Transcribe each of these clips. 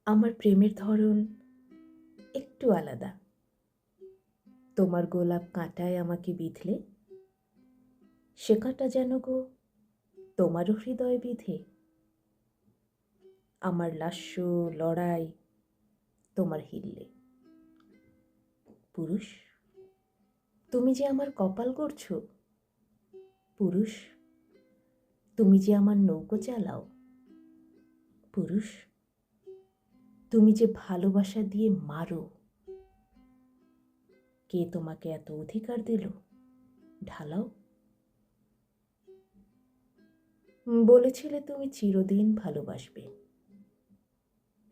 আমার প্রেমের ধরন একটু আলাদা। তোমার গোলাপ কাঁটায় আমাকে বিঁধলে সে কাঁটা যেন গো তোমারও হৃদয় বিধে। আমার লাস্য লড়াই তোমার হিললে। পুরুষ, তুমি যে আমার কপাল গড়ছো। পুরুষ, তুমি যে আমার নৌকো চালাও। পুরুষ, তুমি যে ভালোবাসা দিয়ে মারো। কে তোমাকে এত অধিকার দিল? ঢালাও। বলেছিলে তুমি চিরদিন ভালোবাসবে।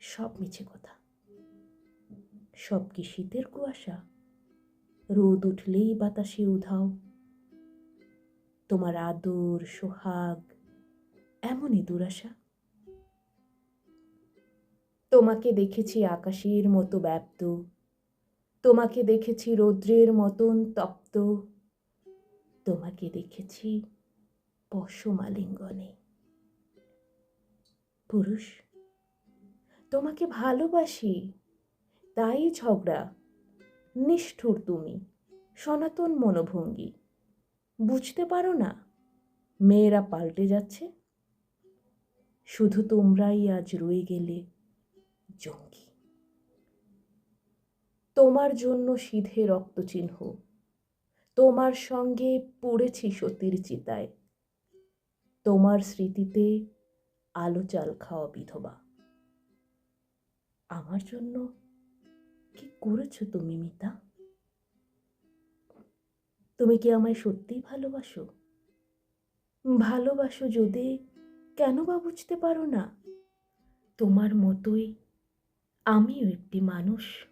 সব মিছে কথা। সব কি শীতের কুয়াশা? রোদ উঠলেই বাতাসে উধাও। তোমার আদর সোহাগ এমনই দুরাশা। তোমাকে দেখেছি আকাশের মতো ব্যাপ্ত, তোমাকে দেখেছি রৌদ্রের মতন তপ্ত, তোমাকে দেখেছি পশম আলিঙ্গনে। পুরুষ, তোমাকে ভালোবাসি, তাই ঝগড়া। নিষ্ঠুর তুমি, সনাতন মনোভঙ্গি। বুঝতে পারো না মেয়েরা পাল্টে যাচ্ছে। শুধু তোমরাই আজ রয়ে গেলে জঙ্গি। তোমার জন্য সিধে রক্তচিহ্ন, তোমার সঙ্গে পড়েছি সতীর চিতায়। তোমার স্মৃতিতে আলো চাল খাওয়া বিধবা। আমার জন্য কি করেছো তুমি মিতা? তুমি কি আমায় সত্যিই ভালোবাসো? ভালোবাসো যদি কেন বা বুঝতে পারো না? তোমার মতোই আমিও একটি মানুষ।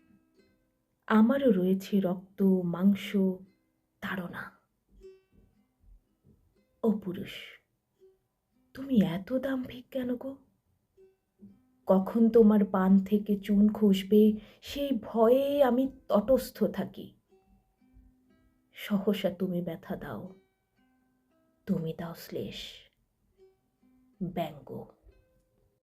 আমারও রয়েছে রক্ত মাংস তাড়না। ও পুরুষ, তুমি এত দাম্ভিক কেন গো? কখন তোমার পান থেকে চুন খসবে সেই ভয়ে আমি তটস্থ থাকি। সহসা তুমি ব্যথা দাও, তুমি দাও শ্লেষ, ব্যঙ্গ।